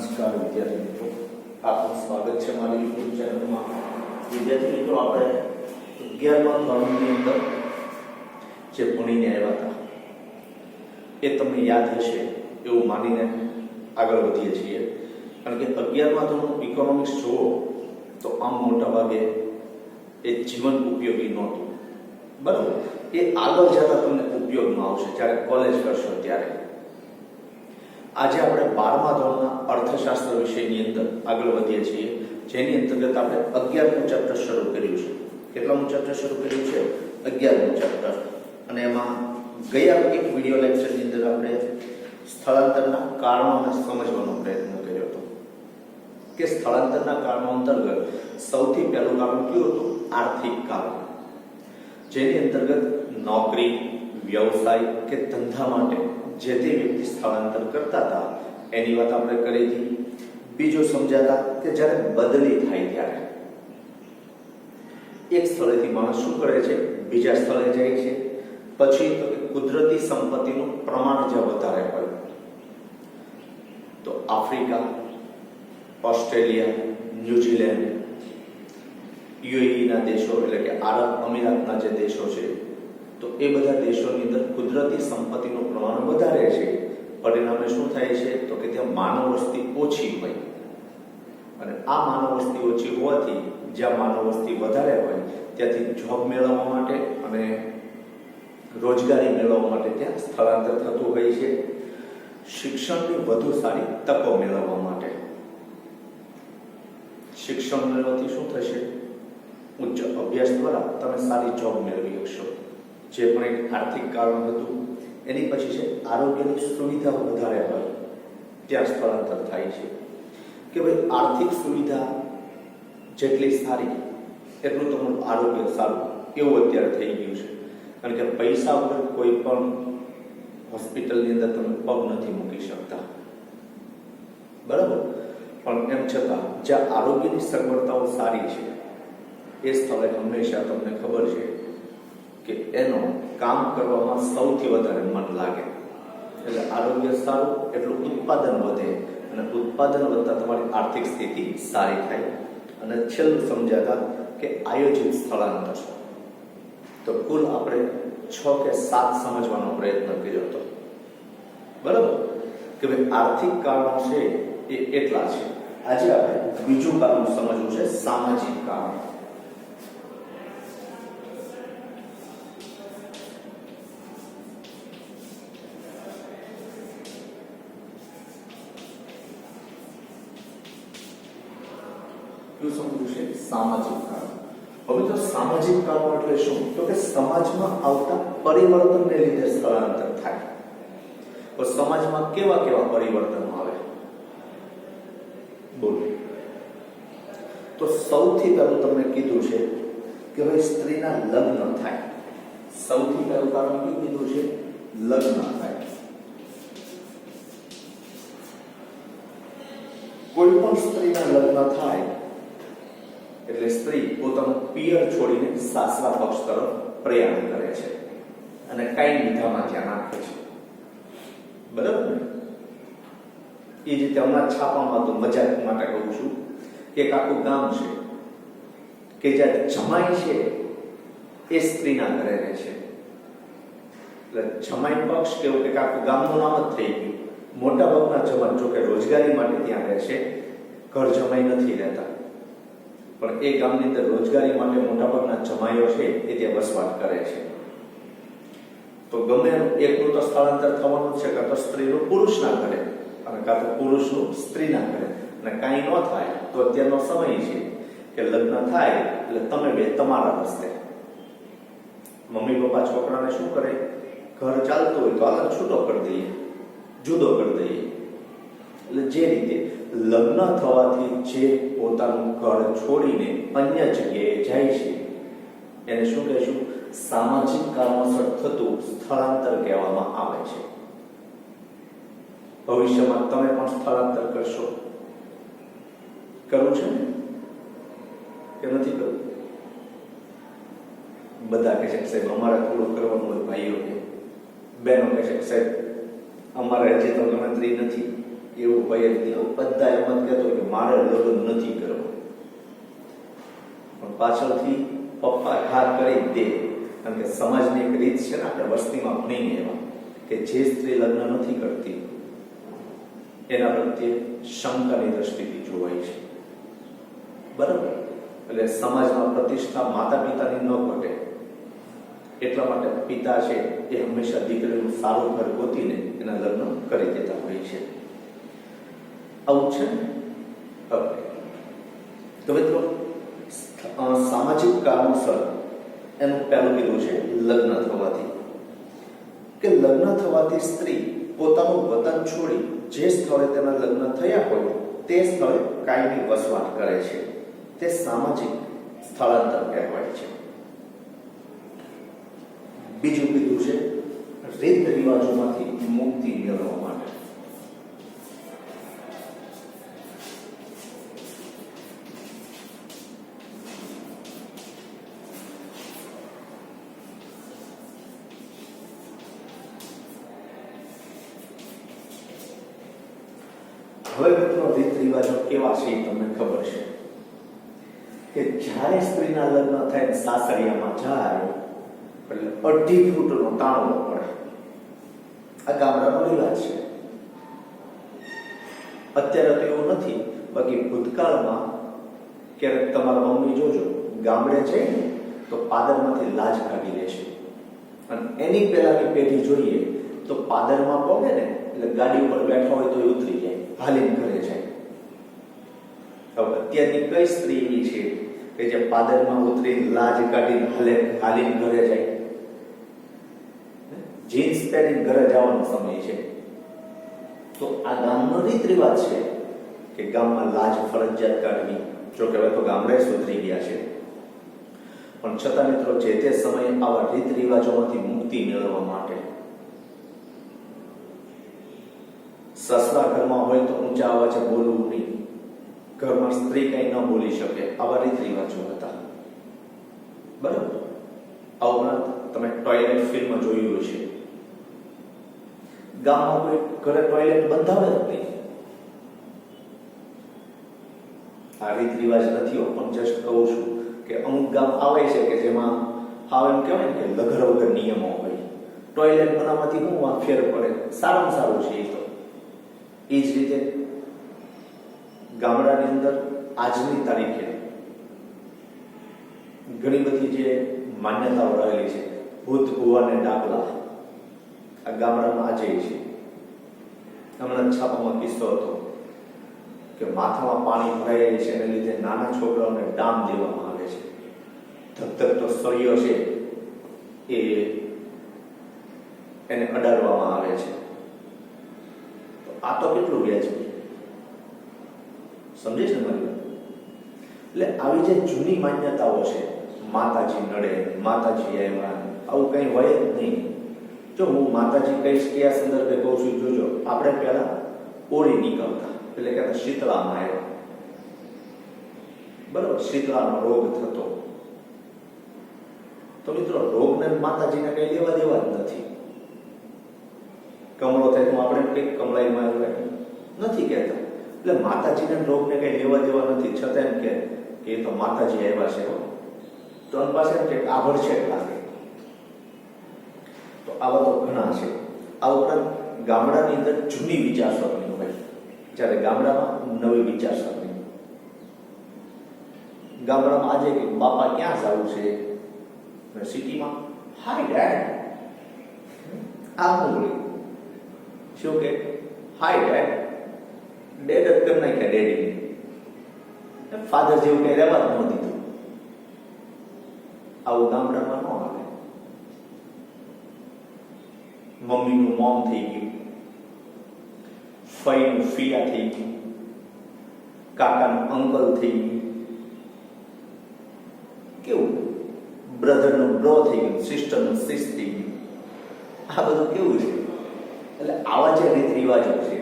નમસ્કાર વિદ્યાર્થી મિત્રો, આપનું સ્વાગત છે મારી યુટ્યુબ ચેનલમાં. વિદ્યાર્થી મિત્રો, આપણે 11મા ધોરણની અંદર જે ભણીને આવ્યા હતા એ તમને યાદ હશે એવું માનીને આગળ વધીએ છીએ. કારણ કે 11મા ધોરણનું ઇકોનોમિક્સ જુઓ તો આમ મોટા ભાગે એ જીવન ઉપયોગી નહોતું, બરાબર. એ આગળ જતા તમને ઉપયોગમાં આવશે જ્યારે કોલેજ કરશો ત્યારે. આજે આપણે 12મા ધોરણના અર્થશાસ્ત્ર વિષયની અંદર આગળ વધીએ છીએ, જેની અંતર્ગત આપણે 11મું ચેપ્ટર શરૂ કર્યું છે. કેટલામું ચેપ્ટર શરૂ કર્યું છે? 11મું ચેપ્ટર. અને એમાં ગયા એક વિડિયો લેક્ચરની અંદર આપણે સ્થળાંતરના કારણોને સમજવાનો પ્રયત્ન કર્યો હતો કે સ્થળાંતરના કારણો અંતર્ગત સૌથી પહેલું કારણ કયું હતું? આર્થિક કારણ. જેની અંતર્ગત નોકરી, વ્યવસાય કે ધંધા માટે જે તે વ્યક્તિ સ્થળાંતર કરતા હતા એની વાત આપણે કરી હતી. બીજું સમજાતા કે જ્યારે બદલી થાય ત્યારે એક સ્થળેથી માણસ શું કરે છે? બીજા સ્થળે જાય છે. પછી તો કુદરતી સંપત્તિનું પ્રમાણ જે વધારે હોય તો આફ્રિકા, ઓસ્ટ્રેલિયા, ન્યુઝીલેન્ડ, યુએઈના દેશો એટલે કે આરબ અમીરાતના જે દેશો છે તો એ બધા દેશોની અંદર કુદરતી સંપત્તિનું પ્રમાણ વધારે છે. પરિણામે શું થાય છે તો કે ત્યાં માનવ વસ્તી ઓછી હોય, અને આ માનવ વસ્તી ઓછી હોવાથી જ્યાં માનવ વસ્તી વધારે હોય ત્યાંથી જોબ મેળવવા માટે અને રોજગારી મેળવવા માટે ત્યાં સ્થળાંતર થતું હોય છે. શિક્ષણની વધુ સારી તકો મેળવવા માટે. શિક્ષણ મેળવવાથી શું થશે? ઉચ્ચ અભ્યાસ દ્વારા તમે સારી જોબ મેળવી શકશો. જે પણ એક આર્થિક કારણ હતું. એની પછી છે આરોગ્યની સુવિધા વધારે હોય ત્યાં સ્થળાંતર થાય છે કે ભાઈ આર્થિક સુવિધા જેટલી સારી એટલું તમારું આરોગ્ય સારું, એવું અત્યારે થઈ ગયું છે. કારણ કે પૈસા વગર કોઈ પણ હોસ્પિટલની અંદર તમે પગ નથી મૂકી શકતા, બરાબર. પણ એમ છતાં જ્યાં આરોગ્યની સગવડતાઓ સારી છે એ સ્થળે હંમેશા તમને ખબર છે કે એનો કામ કરવામાં સૌથી વધારે મન લાગે. એટલે આરોગ્ય સારું એટલું ઉત્પાદન વધે, અને ઉત્પાદન વધતા તમારી આર્થિક સ્થિતિ સારી થાય. અને છેલ્લું સમજાતા કે આયોજિત સ્થળાંતર. તો કુલ આપણે 6 કે 7 સમજવાનો પ્રયત્ન કર્યો હતો, બરાબર. કે ભાઈ આર્થિક કારણો છે એ એટલા છે. આજે આપણે બીજું કારણ સમજવું છે, સામાજિક કારણ. સમજવું છે સામાજિક કારણ. હવે તો સામાજિક કારણો એટલે શું? તો કે સમાજમાં આવતા પરિવર્તનને લીધે સ્થળાંતર થાય. તો સમાજમાં કેવા કેવા પરિવર્તનો આવે? બોલો. તો સૌથી પહેલું તમને કીધું છે કે ભાઈ સ્ત્રીના લગ્ન થાય. સૌથી પહેલું કારણ શું કીધું છે? લગ્ન થાય. કોઈ પણ સ્ત્રીના લગ્ન થાય એટલે સ્ત્રી પોતાનું પિયર છોડીને સાસરા પક્ષ તરફ પ્રયાણ કરે છે અને કઈ વિધામાં ધ્યાન રાખે છે, બરાબર ને? એ જ રીતે હમણાં છાપામાં તો મજાક માટે કહું છું કે એક આખું ગામ છે કે જ્યાં જમાઈ છે એ સ્ત્રીના ઘરે રહે છે. એટલે જમાઈ પક્ષ કેવું કે આખું ગામનું નામ જ થઈ ગયું. મોટા ભાગના જમાઈ જો કે રોજગારી માટે ત્યાં રહે છે, ઘર જમાઈ નથી રહેતા. પણ એ ગામની અંદર રોજગારી માટે મોટાભાગના જમાઈઓ છે એ ત્યાં વસવાટ કરે છે. તો ગમે એકનું તો સ્થળાંતર થવાનું છે, કાં તો સ્ત્રીનું પુરુષના ઘરે અને કાં તો પુરુષનું સ્ત્રીના ઘરે. અને કાંઈ ન થાય તો અત્યારનો સમય છે કે લગ્ન થાય એટલે તમે બે તમારા રસ્તે. મમ્મી પપ્પા છોકરાને શું કરે? ઘર ચાલતું હોય તો આગળ છૂટો કરી દઈએ, જુદો કરી દઈએ. એટલે જે રીતે લગ્ન થવાથી જે પોતાનું ઘર છોડીને અન્ય જગ્યાએ જાય છે એને શું કહેશું? સામાજિક કારણોસર થતું સ્થળાંતર કહેવામાં આવે છે. ભવિષ્યમાં તમે પણ સ્થળાંતર કરશો? કરવું છે ને કે નથી કરવું? બધા કહે છે સાહેબ અમારે થોડું કરવાનું હોય, ભાઈઓ કે બહેનો કહે છે સાહેબ અમારે હજી તો ગણતરી નથી. એવું હોય જ નહીં. બધા એમ જ કહેતો કે મારે લગ્ન નથી કરવા, પણ પાછળથી પપ્પા ઘાત કરી દે. કારણ કે સમાજની એક રીત છે ને, આપણે વસ્તીમાં ભણીને એવા કે જે સ્ત્રી લગ્ન નથી કરતી એના પ્રત્યે શંકાની દ્રષ્ટિથી જોવાય છે. બરાબર? એટલે સમાજમાં પ્રતિષ્ઠા માતા પિતાની ન ઘટે એટલા માટે પિતા છે એ હંમેશા દીકરીનું સારું ઘર ગોતીને એના લગ્ન કરી દેતા હોય છે. આવું છે ને. તો મિત્રો, સામાજિક કારણોસર એનું પહેલું કીધું છે લગ્ન થવાથી, કે લગ્ન થવાથી સ્ત્રી પોતાનું વતન છોડી જે સ્થળે તેના લગ્ન થયા હોય તે સ્થળે કાયમી વસવાટ કરે છે. તે સામાજિક સ્થળાંતર કહેવાય છે. બીજું કીધું છે રીત રિવાજોમાંથી મુક્તિ મેળવવા માટે. હવે મિત્રો, રીત રિવાજો કેવા છે એ તમને ખબર છે કે જ્યારે સ્ત્રીના લગ્ન થાય સાસરિયામાં જાય એટલે 2.5 ફૂટનો તાણવો પડે. આ ગામડાનો રિવાજ છે. અત્યારે તો એવું નથી, બાકી ભૂતકાળમાં ક્યારેક તમારા મમ્મી જોજો ગામડે જઈને તો પાદરમાંથી લાજ કાઢી લેશે, અને એની પહેલાની પેઢી જોઈએ તો પાદરમાં પગે ને એટલે ગાડી ઉપર બેઠા હોય તો એ ઉતરી જાય, હાલીને ઘરે જાય. હવે અત્યારની કઈ સ્ત્રી એવી છે કે જે પાદરમાં ઉતરી લાજ કાઢીને હાલીને ઘરે જાય? જીન્સ પહેરીને ઘરે જવાનો સમય છે. તો આ ગામનો રીત રિવાજ છે કે ગામમાં લાજ ફરજિયાત કાઢવી. જો કે હવે તો ગામડે સુધરી ગયા છે, પણ છતાં મિત્રો, જે તે સમયે આવા રીત રિવાજોમાંથી મુક્તિ મેળવવા માટે સસરા ઘરમાં હોય તો ઊંચા અવાજે બોલવું નહીં, ઘરમાં સ્ત્રી કઈ ન બોલી શકે, આવા રીત રિવાજો હતા. બરાબર? આ ઉપરાંત તમે ટોયલેટ ફિલ્મ જોયું હશે. ગામમાં કોઈ ઘરે ટોયલેટ બંધાવે જ નહીં. આ રીત રિવાજ નથી, પણ જસ્ટ કહું છું કે અમુક ગામ આવે છે કે જેમાં હાવ એમ કહેવાય કે લઘર વગર નિયમો હોય. ટોયલેટ બનાવવાથી શું આ ફેર પડે? સારામાં સારું છે એ તો. એ જ રીતે ગામડાની અંદર આજની તારીખે ઘણી બધી જે માન્યતાઓ રહેલી છે, ભૂત ભુવાને ડાકલા, આ ગામડામાં આજે છે. હમણાં છાપામાં કિસ્સો હતો કે માથામાં પાણી ભરાયેલ છે એને લીધે નાના છોકરાઓને ડામ દેવામાં આવે છે. ધગધગતો સળિયો છે એને અડાડવામાં આવે છે. તો આ તો કેટલું વ્યાજબી, સમજે છે મને? એટલે આવી જે જૂની માન્યતાઓ છે, માતાજી નડે, માતાજી આવ્યા, આવું કઈ હોય જ નહીં. જો હું માતાજી કહીશ કે આ સંદર્ભે કહું છું, જોજો આપણે પહેલા ઓળી નીકળતા, એટલે કે શીતળામાં આવ્યા. બરોબર? શીતળાનો રોગ થતો. તો મિત્રો, રોગને માતાજીને કઈ લેવા દેવા જ નથી. કમળો થાય તો આપણે કઈક કમળાઈમાં આવ્યા નથી કહેતા. એટલે માતાજીને રોગને કઈ લેવા દેવા નથી, છતાં એમ કે એ તો માતાજી આવ્યા છે. તો એમ પાસે એમ કે આભળ છે લાગે. તો આવા તો ઘણા છે. આ ઉપરાંત ગામડાની અંદર જૂની વિચારસરણી હોય, જ્યારે ગામડામાં નવી વિચારસરણી. ગામડામાં આજે કે બાપા ક્યાં જવું છે, સિટીમાં હાય ડેડ, આ બોલી શું કે હાય ડેડ, ડેડ જ કરી નાખ્યા ડેડી, ફાધર જેવું કઈ રહેવા જ ન દીધું. આવું ગામડામાં ન આવે. મમ્મીનું મોમ થઈ ગયું, ફઈનું ફિયા થઈ ગયું, કાકાનું અંકલ થઈ ગયું, કેવું બ્રધરનું બ્રો થઈ ગયું, સિસ્ટરનું સિસ થઈ ગયું. આ બધું કેવું છે? એટલે આવા જે રીત રિવાજો છે,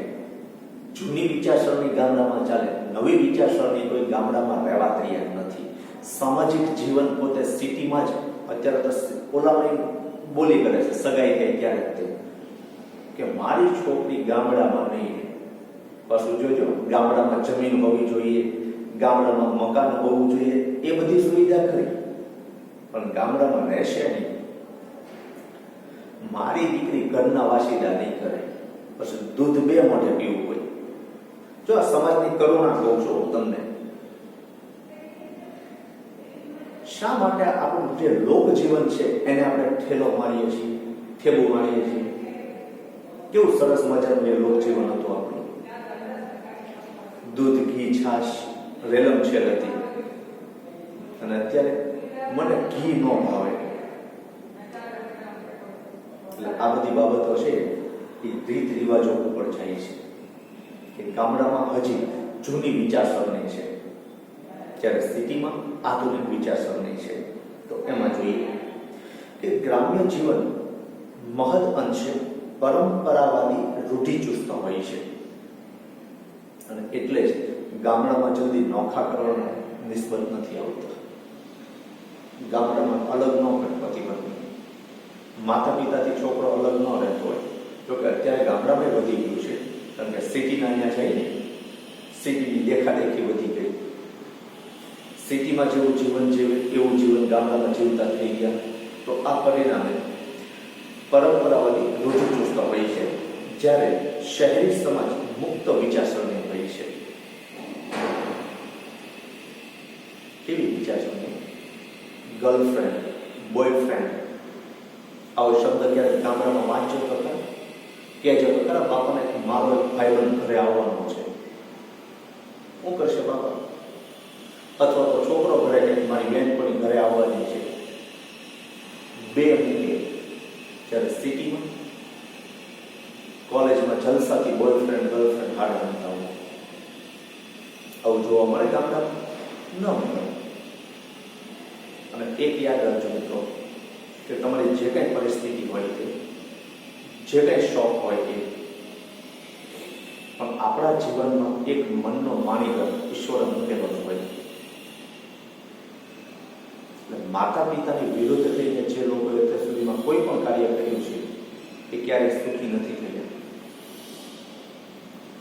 જૂની વિચારસરણી ગામડામાં ચાલે, નવી વિચારસરણી કોઈ ગામડામાં રહેવા તૈયાર નથી. સામાજિક જીવન પોતે સિટીમાં જ અત્યારે તો ઓલામાં બોલી કરે છે, સગાઈ થાય ત્યારે તે કે મારી છોકરી ગામડામાં નહીં, પાછું જોજો, ગામડામાં જમીન હોવી જોઈએ, ગામડામાં મકાન હોવું જોઈએ, એ બધી સુવિધા ખરી, પણ ગામડામાં રહેશે નહીં. મારી દીકરી ઘરના વાસીદા નહીં કરે, પછી દૂધ 2 મોઢે પીવું હોય. જો આ સમાજની કરુણા કહું છું તમને. શા માટે આપણું જે લોકજીવન છે એને આપણે ઠેલો મારીએ છીએ, ઠેબુ મારીએ છીએ? કેવું સરસ મજાનું એ લોકજીવન હતું આપણું. દૂધ, ઘી, છાશ રેલમછેલ હતી. અને અત્યારે મને ઘી ન ભાવે. એટલે આ બધી બાબતો છે એ રીત રિવાજો ઉપર જાય છે કે ગામડામાં હજી જૂની વિચારસરણી છે, જ્યારે સિટીમાં આધુનિક વિચારસરણી છે. તો એમાં જોઈએ કે ગ્રામ્ય જીવન મહદ અંશે પરંપરાવાદી રૂઢિચુસ્ત હોય છે, અને એટલે જ ગામડામાં જલ્દી નોખા કરવાનો નિસ્બત નથી આવતો. ગામડામાં અલગ ન હોય પતિ પત્ની, માતા પિતાથી છોકરો અલગ ન રહેતો હોય. જોકે અત્યારે ગામડામાં વધી ગયું છે, કારણ કે સિટીના અહીંયા જઈને સિટીની દેખાદેખી વધી ગઈ. સિટીમાં જેવું જીવન જીવે એવું જીવન ગામડામાં જીવતા થઈ ગયા. તો આ પરિણામે પરંપરાવાદી રૂઢિચુસ્ત હોય છે, જ્યારે શહેરી સમાજ મુક્ત વિચારસરણી હોય છે. કેવી વિચારસરણી? ગર્લફ્રેન્ડ, બોયફ્રેન્ડ આવો શબ્દ ક્યારેક ગામડામાં વાંચો તો ખરા? કહેજો તો ખરા બાપાને મારો એક ભાઈબંધ ઘરે આવવાનો છે, શું કરશે બાપા? અથવા તો છોકરો ઘરે મારી બેનપણી ઘરે આવવાની છે. 2 મૂકે. જ્યારે સિટીમાં કોલેજમાં જલસાથી બોયફ્રેન્ડ ગર્લફ્રેન્ડ હાડ રમતા હોય. આવું જોવા મળે ગામડામાં? ન મળે. અને એક યાદ રાખજો મિત્રો, કે તમારી જે કંઈ પરિસ્થિતિ હોય કે જે કંઈ શોખ હોય કે, પણ આપણા જીવનમાં એક મનનો માણીગર ઈશ્વરે મૂકેલો જ હોય. એટલે માતા પિતાની વિરુદ્ધ થઈને જે લોકોએ અત્યાર સુધીમાં કોઈ પણ કાર્ય કર્યું છે એ ક્યારેય સુખી નથી થયા.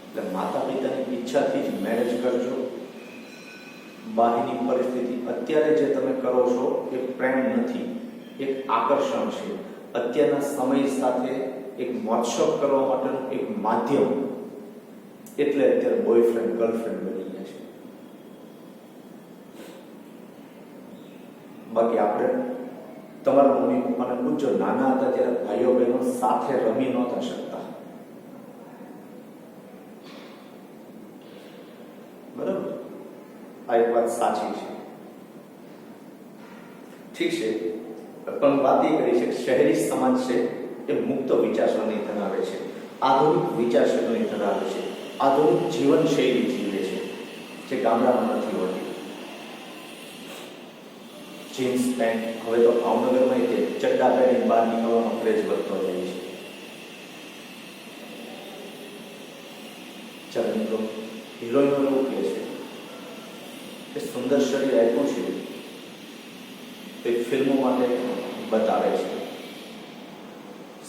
એટલે માતા પિતાની ઈચ્છાથી જ મેરેજ કરજો. બહારની પરિસ્થિતિ અત્યારે જે તમે કરો છો એ પ્રેમ નથી, એક આકર્ષણ છે. અત્યારના સમય સાથે એક મોજશોખ કરવા માટેનું એક માધ્યમ. એટલે અત્યારે બોયફ્રેન્ડ ગર્લફ્રેન્ડ બની ગયા છે. બાકી આપણે તમારા મમ્મી પપ્પાને પૂછજો, નાના હતા ત્યારે ભાઈઓ બહેનો સાથે રમી નહોતા શકતા. બરાબર? આ એક વાત સાચી છે. ઠીક છે, પણ વાત એ કરી છે કે શહેરી સમાજ છે એ મુક્ત વિચારસરણી ધરાવે છે, આધુનિક વિચારસરણી ધરાવે છે, આધુનિક જીવનશૈલી જીવે છે, જે ગામડામાં નથી હોતી. જીન્સ પેન્ટ, હવે તો ભાવનગરમાં તે ચડ્ડા પહેરીને બહાર નીકળવાનો ક્રેઝ વધતો જાય છે. ચાલો મિત્રો, હિરોઈનો એવું કહે છે કે સુંદર શરીર આપ્યું છે તે ફિલ્મો માટે બતાવે છે,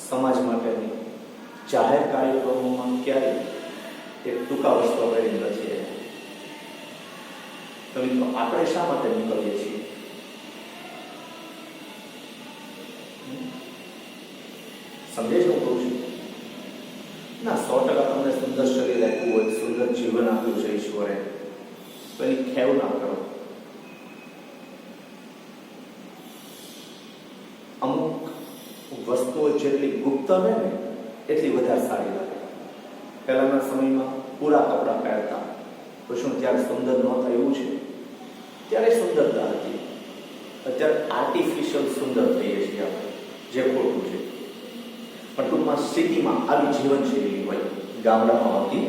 સમાજ માટે નહીં. જાહેર કાર્યક્રમોમાં ક્યારેય તે ટૂંકા વસ્ત્રો પહેરી નથી. તો મિત્રો, આપણે શા માટે નીકળીએ છીએ? સમજે છે હું કહું છું? ના, 100% તમને સુંદર શરીર આપ્યું હોય, સુંદર જીવન આપ્યું છે ઈશ્વરે, તો એની ખેવ ના કરો. અમુક વસ્તુઓ જેટલી ગુપ્ત રહે ને એટલી વધારે સારી લાગે. પહેલાના સમયમાં પૂરા કપડાં પહેરતા, તો શું ત્યારે સુંદર નહોતા એવું છે? ત્યારે સુંદરતા હતી. અત્યારે આર્ટિફિશિયલ સુંદર થઈએ છીએ આપણે, જે ખોટું છે. પણ ટૂંકમાં સિટીમાં આવી જીવનશૈલી હોય, ગામડામાં હોતી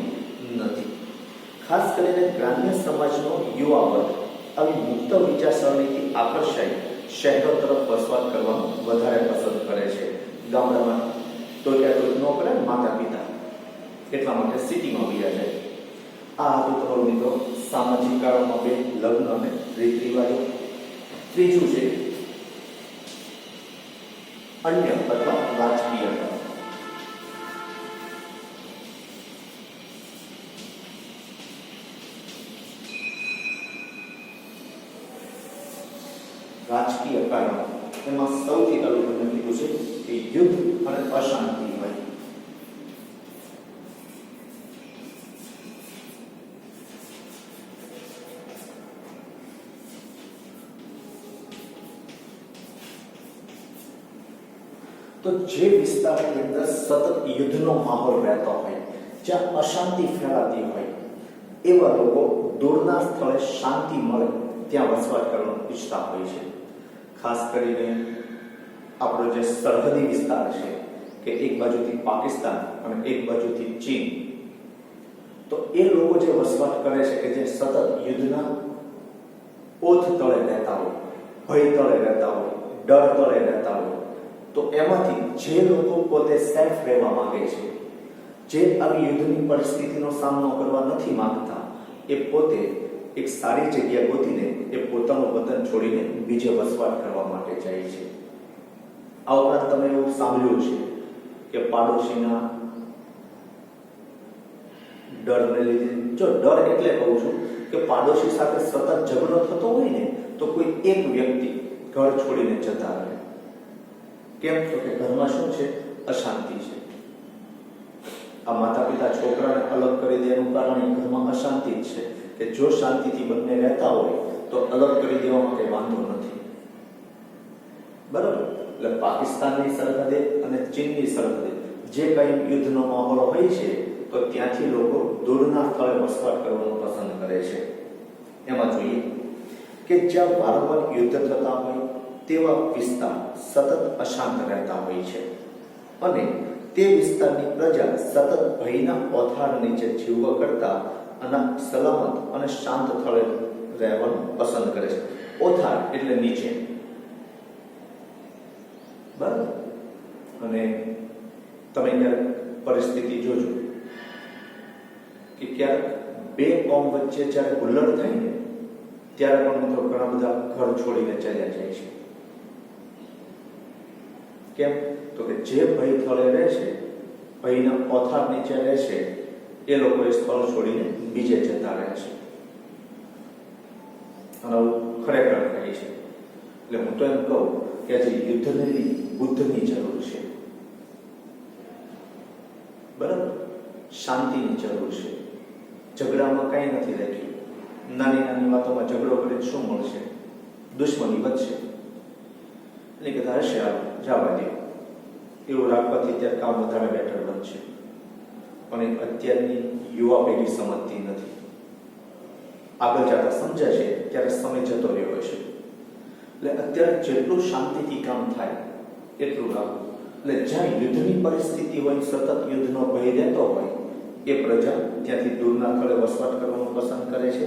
નથી. ખાસ કરીને ગ્રામ્ય સમાજનો યુવા વર્ગ આવી મુક્ત વિચારસરણીથી આકર્ષાઈ શહેરો તરફ વસવાટ કરવાનું વધારે પસંદ કરે છે. ગામડામાં તો એટલું ન કરે માતા પિતા, એટલા માટે સિટીમાં વયા જાય. આ હતું તમારું મિત્રો સામાજિક કારણમાં બે લગ્ન અને રીત રિવાજો. ત્રીજું છે અન્ય અથવા રાજકીય. રાજકીય કારણો, એમાં સૌથી પહેલું તમને કીધું છે કે યુદ્ધ અને અશાંતિ હોય. તો જે વિસ્તારની અંદર સતત યુદ્ધનો માહોલ રહેતો હોય, જ્યાં અશાંતિ ફેલાતી હોય, એવા લોકો દૂરના સ્થળે શાંતિ મળે ત્યાં વસવાટ કરવાનું ઈચ્છતા હોય છે. ખાસ કરીને આપણો જે સરહદી વિસ્તાર છે કે એક બાજુથી પાકિસ્તાન અને એક બાજુથી ચીન, તો એ લોકો જે વસવાટ કરે છે કે જે સતત યુદ્ધના ઓથ તળે રહેતા હોય, ભય તળે રહેતા હોય, ડર તળે રહેતા હોય, તો એમાંથી જે લોકો પોતે સેફ રહેવા માંગે છે, જે આવી યુદ્ધની પરિસ્થિતિનો સામનો કરવા નથી માંગતા, એ પોતે એક સારી જગ્યા ગોતીને એ પોતાનું વતન છોડીને બીજે વસવાટ કરવા માટે જાય છે. આ ઉપરાંત તમે એવું સાંભળ્યું છે કે પાડોશીના ડરને લીધે, જો ડર એટલે કહું છું કે પાડોશી સાથે સતત ઝઘડો થતો હોય ને, તો કોઈ એક વ્યક્તિ ઘર છોડીને જતા રહે. કેમ? તો કે ઘરમાં શું છે? અશાંતિ છે. આ માતા પિતા છોકરાને અલગ કરી દે એનું કારણ ઘરમાં અશાંતિ જ છે કે જો શાંતિથી બંને રહેતા હોય તો અલગ કરી દેવામાં કંઈ વાંધો નથી. બરાબર? એટલે પાકિસ્તાનની સરહદે અને ચીનની સરહદે જે કંઈ યુદ્ધનો માહોલ હોય છે, તો ત્યાંથી લોકો દૂરના સ્થળે વસવાટ કરવાનું પસંદ કરે છે. એમાં જોઈએ કે જ્યાં વારંવાર યુદ્ધ થતા હોય તેવા વિસ્તાર સતત અશાંત રહેતા હોય છે અને તે વિસ્તારની પ્રજા સતત ભયના ઓથાર નીચે જીવવા કરતા અને સલામત અને શાંત સ્થળે રહેવાનું પસંદ કરે છે. ઓથાર એટલે નીચે, બરાબર? અને તમે ક્યારેક પરિસ્થિતિ જોજો કે ક્યારેક બે કોમ વચ્ચે જ્યારે હુલ્લડ થાય ને, ત્યારે પણ મિત્રો ઘણા બધા ઘર છોડીને ચાલ્યા જાય છે. કેમ? તો કે જે ભય સ્થળે રહે છે, ભયના ઓથાર નીચે રહે છે, એ લોકો એ સ્થળ છોડીને બીજે જતા રહે છે. અને ખરેખર થાય છે. એટલે હું તો એમ કહું કે આજે યુદ્ધની બુદ્ધની જરૂર છે. બરાબર? શાંતિની જરૂર છે. ઝઘડામાં કંઈ નથી રહેતું. નાની નાની વાતોમાં ઝઘડો કરીને શું મળશે? દુશ્મની વધશે. એટલે કે હશે જવા દે, એવું રાખવાથી ત્યારે કામ વધારે બેટર બનશે. પણ અત્યારની યુવા પેઢી સમજતી નથી. આગળ જતા સમજાય છે ત્યારે સમય જતો રહ્યો છે. એટલે અત્યારે જેટલું શાંતિથી કામ થાય એટલું રાખવું. એટલે જ્યાં યુદ્ધની પરિસ્થિતિ હોય, સતત યુદ્ધનો ભય રહેતો હોય, એ પ્રજા ત્યાંથી દૂરના સ્થળે વસવાટ કરવાનું પસંદ કરે છે.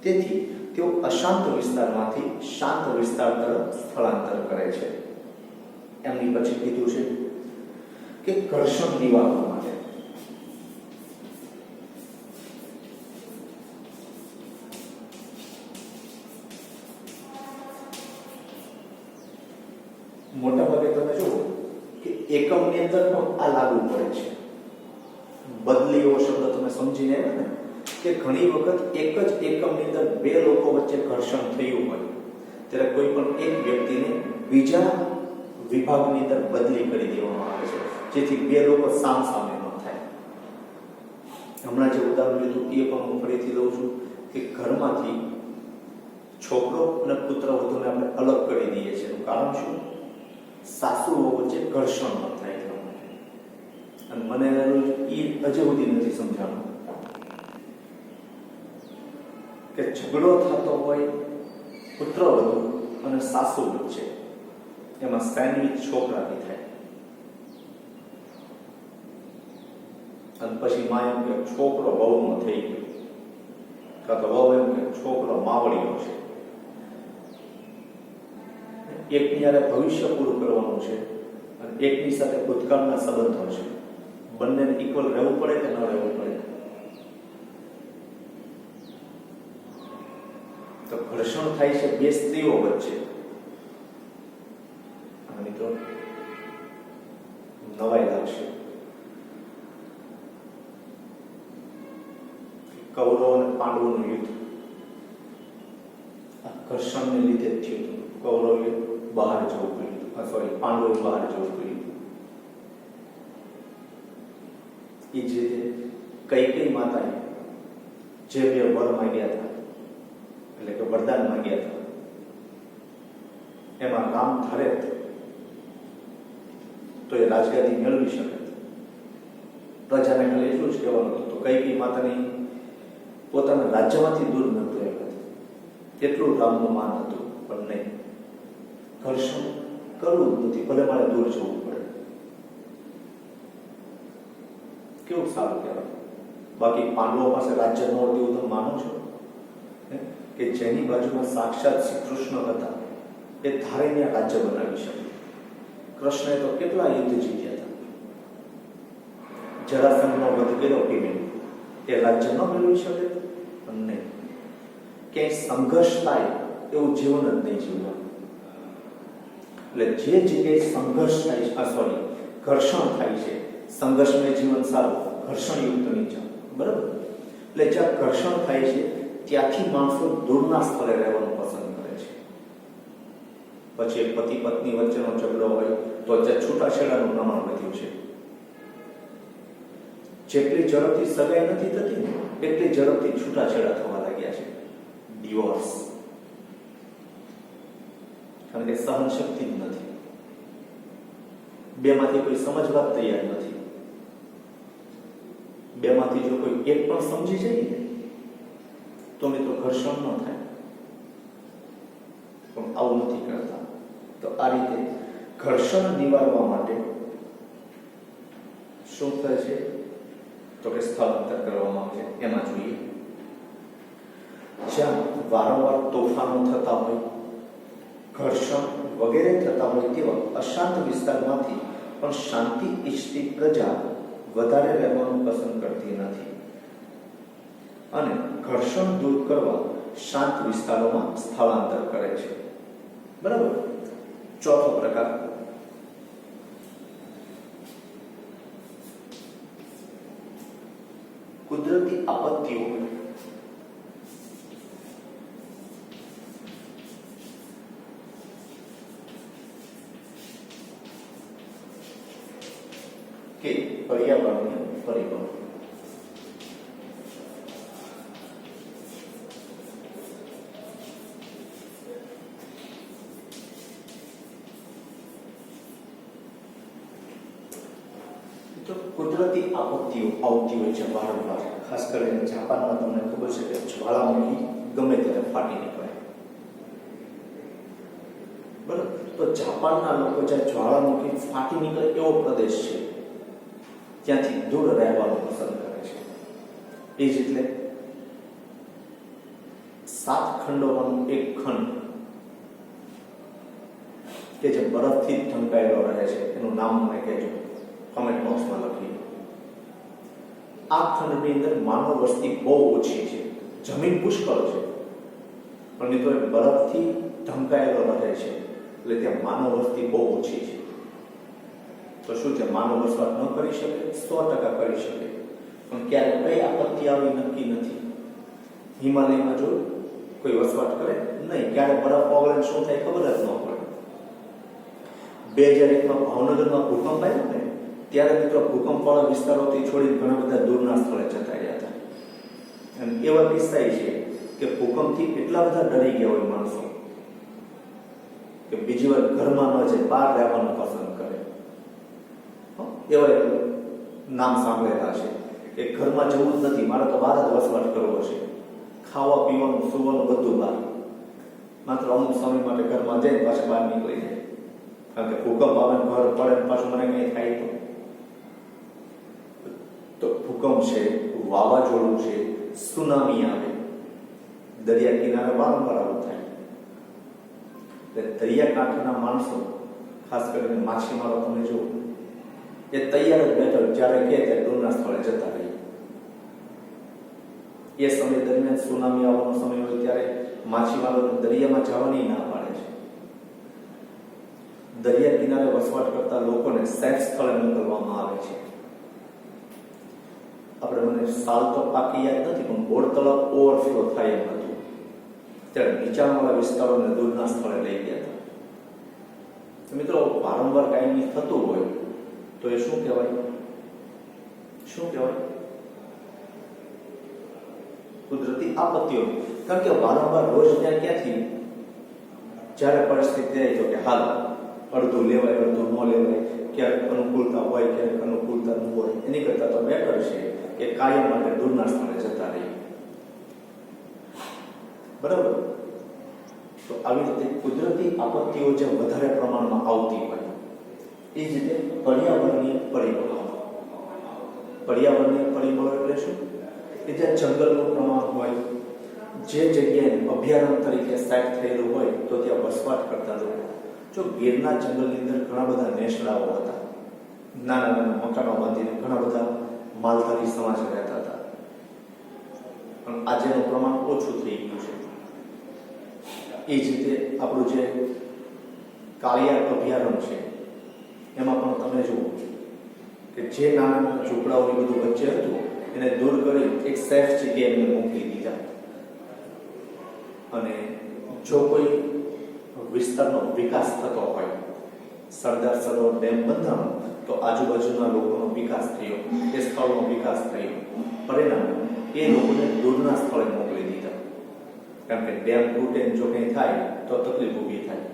તેથી તેઓ અશાંત વિસ્તારમાંથી શાંત વિસ્તાર તરફ સ્થળાંતર કરે છે. એમની પછી કીધું છે કે ઘર્ષણ નિવારવા માટે મોટા ભાગે તમે જુઓ કે એકમની અંદર પણ આ લાગુ પડે છે. બદલી એવો શબ્દ તમે સમજીને આવ્યા ને કે ઘણી વખત એક જ એકમની અંદર બે લોકો વચ્ચે ઘર્ષણ થયું હોય ત્યારે કોઈ પણ એક વ્યક્તિને બીજા વિભાગની અંદર બદલી કરી દેવામાં આવે છે, જેથી બે લોકો સામસામે ન થાય. હમણાં જે ઉદાહરણ લીધું એ પણ હું ફરીથી લઉં છું કે ઘરમાંથી છોકરો અને પુત્ર વધુને આપણે અલગ કરી દઈએ છીએ. એનું કારણ શું? સાસુઓ વચ્ચે ઘર્ષણ ન થાય એટલા માટે. અને મને એ હજી સુધી નથી સમજાણું કે ઝઘડો થતો હોય પુત્ર વધુ અને સાસુ વચ્ચે, એમાં સેન્ડવિચ છોકરાથી થાય. અને પછી માં એમ કે છોકરો વહુનો થઈ ગયો, કાં તો વહુ એમ કે છોકરો માવડીનો છે. એકની યારે ભવિષ્ય પૂરું કરવાનું છે અને એકની સાથે ભૂતકાળના સંબંધો છે. બંનેને ઇક્વલ રહેવું પડે કે ન રહેવું પડે? તો ઘર્ષણ થાય છે બે સ્ત્રીઓ વચ્ચે. મિત્રો નવાઈ લાગશે. કૌરવ અને પાંડવોનું યુદ્ધ, આ ઘર્ષણને લીધે જ થયું હતું. કૌરવે બહાર જવું પડ્યું, સોરી, પાંડવોએ બહાર જવું પડ્યું. એ જ રીતે કૈકેયી માતાએ જે બે વર માંગ્યા હતા, એટલે કે વરદાન માંગ્યા હતા, એમાં રામ ધારે તો એ રાજગાદી મેળવી શકે. પ્રજાને ખાલી એટલું જ કહેવાનું હતું. તો કૈકેયી માતાની પોતાના રાજ્યમાંથી દૂર ન થયા હતા, એટલું રામનું માન હતું. પણ નહીં, ઘર્ષણ કરવું જ નથી, ભલે મારે દૂર જવું પડે. કેવું સારું કહેવાય. બાકી પાંડવો પાસે રાજ્ય ન હોતું એવું તમે માનો છો કે જેની બાજુમાં સાક્ષાત શ્રી કૃષ્ણ હતા એ ધારીને રાજ્ય બનાવી શકે? કૃષ્ણએ તો કેટલા યુદ્ધ જીત્યા હતા. જરાસંઘનો વધ કર્યો પીને એ રાજ્ય ન મેળવી શકે? પણ નહીં, ક્યાંય સંઘર્ષ થાય એવું જીવન જ નહીં જીવવા. એટલે જે જગ્યાએ સંઘર્ષ થાય છે, સોરી, ઘર્ષણ થાય છે, સંઘર્ષમય જીવન સારું, ઘર્ષણ યુક્ત નહીં ચાલે. બરાબર? એટલે જ્યાં ઘર્ષણ થાય છે ત્યાંથી માણસો દૂરના સ્થળે રહેવાનું પસંદ કરે છે. પછી પતિ પત્ની વચ્ચેનો ઝઘડો હોય તો ત્યાં છૂટાછેડાનું પ્રમાણ વધ્યું છે. જેટલી ઝડપથી સગાઈ નથી થતી ને એટલી ઝડપથી છૂટાછેડા થવા લાગ્યા છે, ડિવોર્સ. કારણ કે સહન શક્તિ જ નથી, બેમાંથી કોઈ સમજવા તૈયાર નથી. બેમાંથી જો કોઈ એક પણ સમજી જાય ને તો મિત્રો ઘર્ષણ ન થાય. પણ આવું નથી કરતા. તો આ રીતે ઘર્ષણ નિવારવા માટે શું થાય છે? તો કે સ્થળાંતર કરવામાં આવે છે. એમાં જોઈએ, જ્યાં વારંવાર તોફાનો થતા હોય, ઘર્ષણ વગેરે થતા હોય તેવા અશાંત વિસ્તારમાંથી પણ શાંતિ ઈચ્છતી પ્રજા વધારે રહેવાનું પસંદ કરતી નથી અને ઘર્ષણ દૂર કરવા શાંત વિસ્તારોમાં સ્થળાંતર કરે છે. બરાબર? ચોથો પ્રકાર, કુદરતી આપત્તિઓ. કે પર્યાવરણીય પરિબળો. તો કુદરતી આપત્તિઓ આવતી હોય છે વારંવાર. ખાસ કરીને જાપાનમાં તમને ખબર છે કે જ્વાળામુખી ગમે ત્યારે ફાટી નીકળે. બરાબર? તો જાપાનના લોકો જ્યાં જ્વાળામુખી ફાટી નીકળે એવો પ્રદેશ છે ત્યાંથી દૂર રહેવાનું પસંદ કરે છે. એ જ એટલે 7 ખંડોમાંનું એક ખંડ કે જે બરફથી ઢંકાયેલો રહે છે, એનું નામ મને કહેજો, કમેન્ટ બોક્સમાં લખી. આ ખંડની અંદર માનવ વસ્તી બહુ ઓછી છે, જમીન પુષ્કળ છે, પણ મિત્રો બરફથી ઢંકાયેલો રહે છે એટલે ત્યાં માનવ વસ્તી બહુ ઓછી છે. તો શું છે? માનવ વસવાટ ન કરી શકે? 100% કરી શકે. પણ ક્યારે કઈ આપત્તિ આવી નક્કી નથી. હિમાલયમાં જો કોઈ વસવાટ કરે નહીં, ક્યારે બરફ ઓગળે શું થાય ખબર જ ન પડે. 2001માં ભાવનગરમાં ભૂકંપ આવ્યો ને ત્યારે મિત્રો ભૂકંપવાળા વિસ્તારોથી છોડીને ઘણા બધા દૂરના સ્થળે જતા રહ્યા હતા. અને એવા કિસ્સા છે કે ભૂકંપથી એટલા બધા ડરી ગયા હોય માણસો કે બીજી વાર ઘરમાં ન જાય, બહાર રહેવાનું પસંદ કરે. એવા નામ સાંભળેલા છે કે ઘરમાં જવું જ નથી, મારે તો બહાર જ વસવાટ કરવો છે, ખાવા પીવાનું સુવાનું બધું બહાર, માત્ર અમુક સમય માટે ઘરમાં જઈને પાછા બહાર નીકળી જાય. કારણ કે ભૂકંપ આવે ઘર પડે પાછું મને કંઈ થાય તો ભૂકંપ છે, વાવાઝોડું છે, સુનામી આવે, દરિયા કિનારે વારંવાર આવું થાય. એટલે દરિયાકાંઠાના માણસો, ખાસ કરીને માછીમારો તમે જુઓ, એ તૈયાર જ બેઠો, જ્યારે કહે ત્યારે દૂરના સ્થળે જતા રહે. એ સમય દરમિયાન સુનામી આવવાનો સમય હોય ત્યારે માછીમારોને દરિયામાં જવાની ના પાડે છે. દરિયા કિનારે વસવાટ કરતા લોકોને સેફ સ્થળે મોકલવામાં આવે છે. આપણે મને સાલ તો પાકી યાદ નથી, પણ બોર તળાવ ઓવરફ્લો થાય એમ હતું. ત્યારે નીચાણવાળા વિસ્તારોને દૂરના સ્થળે લઈ ગયા હતા. તો મિત્રો વારંવાર કાંઈ થતું હોય તો એ શું કહેવાય? શું કહેવાય? કુદરતી આપત્તિઓ. કારણ કે વારંવાર રોજ ત્યાં ક્યાંથી જ્યારે પરિસ્થિતિ આવી તો કે હાલ અડધું લેવાય અડધું ન લેવાય, ક્યારેક અનુકૂળતા હોય ક્યારેક અનુકૂળતા ન હોય, એની કરતા તો બેટર છે કે કાયમ માટે દૂરના સ્થળે જતા રહીએ. બરાબર? તો આવી રીતે કુદરતી આપત્તિઓ જે વધારે પ્રમાણમાં આવતી હોય એ જ રીતે પર્યાવરણીય પરિબળો. પર્યાવરણીય પરિબળો એટલે શું? કે જ્યાં જંગલનું પ્રમાણ હોય, જે જગ્યાએ અભયારણ્ય તરીકે સેટ થયેલું હોય તો ત્યાં વસવાટ કરતા લોકો. જો ગીરના જંગલની અંદર ઘણા બધા નેસડાઓ હતા, નાના નાના મકાનો બાંધીને ઘણા બધા માલધારી સમાજ રહેતા હતા, પણ આજેનું પ્રમાણ ઓછું થઈ ગયું છે. એ જ રીતે આપણું જે કાળિયાર અભયારણ્ય છે એમાં પણ તમે જુઓ કે જે નાના નાના ઝૂંપડાઓની બધું વચ્ચે હતું એને દૂર કરી એક સેફ જગ્યાએ એમને મોકલી દીધા. અને જો કોઈ વિસ્તારનો વિકાસ થતો હોય, સરદાર સરોવર ડેમ બંધાણો તો આજુબાજુના લોકોનો વિકાસ થયો, એ સ્થળનો વિકાસ થયો, પરિણામે એ લોકોને દૂરના સ્થળે મોકલી દીધા. કારણ કે ડેમ તૂટે જો કંઈ થાય તો તકલીફ ઊભી થાય.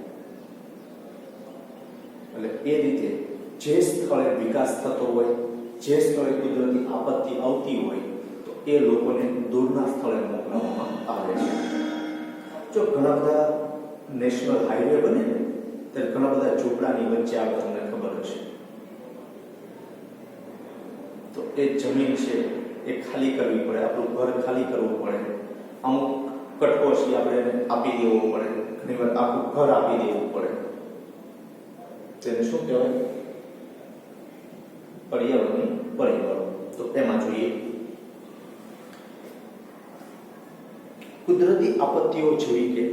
એટલે એ રીતે જે સ્થળે વિકાસ થતો હોય, જે સ્થળે કુદરતી આપત્તિ આવતી હોય તો એ લોકોને દૂરના સ્થળે મોકલવામાં આવે છે. જો ઘણા બધા નેશનલ હાઈવે બને ને ત્યારે ઘણા બધા ઝૂંપડાની વચ્ચે આવે, તમને ખબર હશે, તો એ જમીન છે એ ખાલી કરવી પડે, આપણું ઘર ખાલી કરવું પડે, અમુક કટકોશી આપણે આપી દેવો પડે, ઘણી વાર આખું ઘર આપી દેવું પડે. તેને શું કહેવાય? પર્યાવરણીય પરિબળો. તો એમાં જોઈએ કુદરતી આપત્તિઓ જેવી કે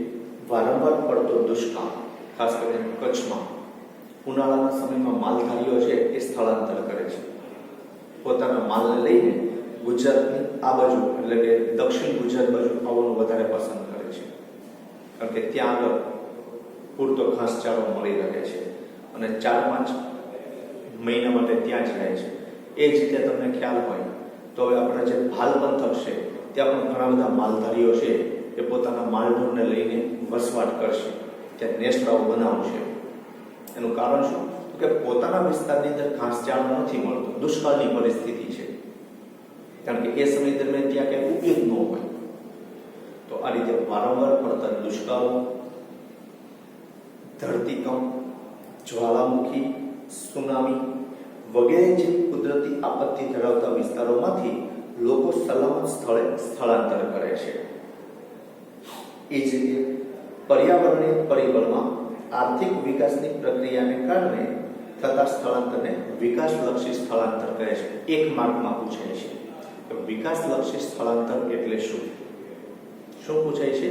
વારંવાર પડતો દુષ્કાળ, ખાસ કરીને કચ્છમાં ઉનાળાના સમયમાં માલધારીઓ છે એ સ્થળાંતર કરે છે. પોતાના માલને લઈને ગુજરાતની આ બાજુ એટલે કે દક્ષિણ ગુજરાત બાજુ આવવાનું વધારે પસંદ કરે છે. કારણ કે ત્યાં આગળ પૂરતો ઘાસચારો મળી રહે છે અને 4-5 મહિના માટે ત્યાં જ રહે છે. એ જ રીતે તમને ખ્યાલ હોય તો હવે આપણા જે ભાલ પંથક છે ત્યાં પણ ઘણા બધા માલધારીઓ છે એ પોતાના માલઢોરને લઈને વસવાટ કરશે, ત્યાં નેસડાઓ બનાવશે. એનું કારણ શું? કે પોતાના વિસ્તારની અંદર ઘાસચારો નથી મળતો, દુષ્કાળની પરિસ્થિતિ છે. કારણ કે એ સમય દરમિયાન ત્યાં કંઈ ઉપયોગ ન હોય. તો આ રીતે વારંવાર પડતા દુષ્કાળો, ધરતીકંપ, જ્વાળામુખી, સુનામી વગેરે જેવી કુદરતી આપત્તિ ધરાવતા વિસ્તારોમાંથી લોકો સલામત સ્થળે સ્થળાંતર કરે છે. એ જ રીતે પર્યાવરણીય પરિબળમાં આર્થિક વિકાસની પ્રક્રિયાને કારણે થતા સ્થળાંતરને વિકાસલક્ષી સ્થળાંતર કહે છે. એક માર્કમાં પૂછાય છે કે વિકાસલક્ષી સ્થળાંતર એટલે શું? શું પૂછાય છે?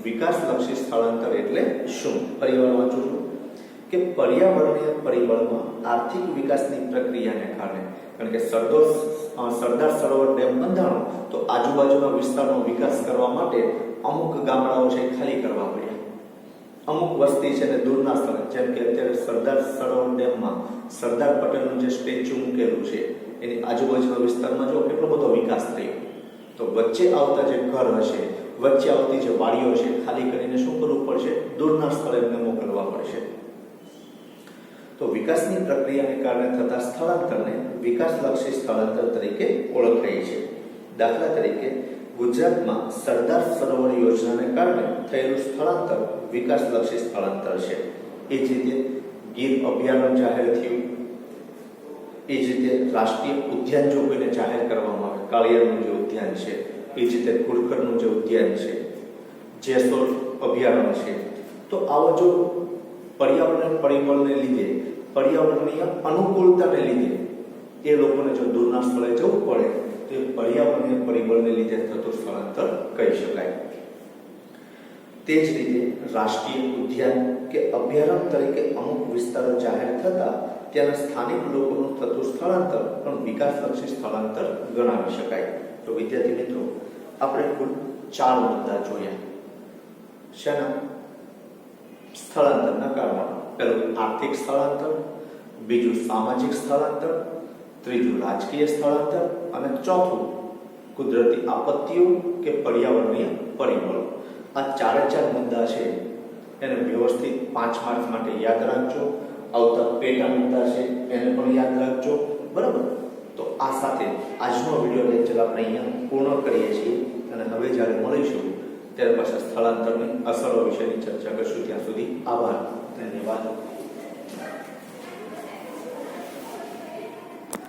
વિકાસલક્ષી સ્થળાંતર એટલે શું? પરિબળ વાંચું છું કે પર્યાવરણીય પરિબળમાં આર્થિક વિકાસની પ્રક્રિયાને કારણે, કારણ કે સરદાર સરોવર ડેમ બંધાણો તો આજુબાજુના વિસ્તારનો વિકાસ કરવા માટે અમુક ગામડાઓ છે ખાલી કરવા પડ્યા, અમુક વસ્તી છે ને દૂરના સ્થળે, જેમ કે અત્યારે સરદાર સરોવર ડેમમાં સરદાર પટેલનું જે સ્ટેચ્યુ મૂકેલું છે એની આજુબાજુના વિસ્તારમાં જો કેટલો બધો વિકાસ થયો, તો વચ્ચે આવતા જે ઘર હશે, વચ્ચે આવતી જે વાડીઓ છે ખાલી કરીને શું કરવું પડશે? દૂરના સ્થળે એમને મોકલવા પડશે. તો વિકાસની પ્રક્રિયાને કારણે થતા સ્થળાંતરને વિકાસલક્ષી સ્થળાંતર તરીકે ઓળખાય છે. દાખલા તરીકે ગુજરાતમાં સરદાર સરોવર યોજનાને કારણે થયેલું સ્થળાંતર વિકાસલક્ષી સ્થળાંતર છે. એ જ રીતે ગીર અભયારણ્ય જાહેર થયું, એ જ રીતે રાષ્ટ્રીય ઉદ્યાન જો કોઈને જાહેર કરવામાં આવે, કાળિયારનું જે ઉદ્યાન છે, એ જ રીતે ઘુડખરનું જે ઉદ્યાન છે, જેસોર અભયારણ્ય છે, તો આવા જો પર્યાવરણીય પરિબળને લીધે, પર્યાવરણીય અનુકૂળતાને લીધે એ લોકોને જો દૂરના સ્થળે જવું પડે તો એ પર્યાવરણીય પરિબળને લીધે થતું સ્થળાંતર કહી શકાય. તે જ રીતે રાષ્ટ્રીય ઉદ્યાન કે અભયારણ્ય તરીકે અમુક વિસ્તારો જાહેર થતા ત્યાંના સ્થાનિક લોકોનું થતું સ્થળાંતર પણ વિકાસલક્ષી સ્થળાંતર ગણાવી શકાય. તો વિદ્યાર્થી મિત્રો, આપણે કુલ 4 મુદ્દા જોયા. શેના? સ્થળાંતરના કારણો. પહેલું આર્થિક સ્થળાંતર, બીજું સામાજિક સ્થળાંતર, ત્રીજું રાજકીય સ્થળાંતર અને ચોથું કુદરતી આપત્તિઓ કે પર્યાવરણીય પરિબળો. આ ચારે ચાર મુદ્દા છે એને વ્યવસ્થિત 5 માર્ક માટે યાદ રાખજો. આવતા પેટા મુદ્દા છે એને પણ યાદ રાખજો. બરાબર? તો આ સાથે આજનો વિડીયો લેક્ચર આપણે અહીંયા પૂર્ણ કરીએ છીએ અને હવે જ્યારે મળીશું ત્યારે પાછા સ્થળાંતરની અસરો વિશેની ચર્ચા કરશું. ત્યાં સુધી આભાર. ધન્યવાદ.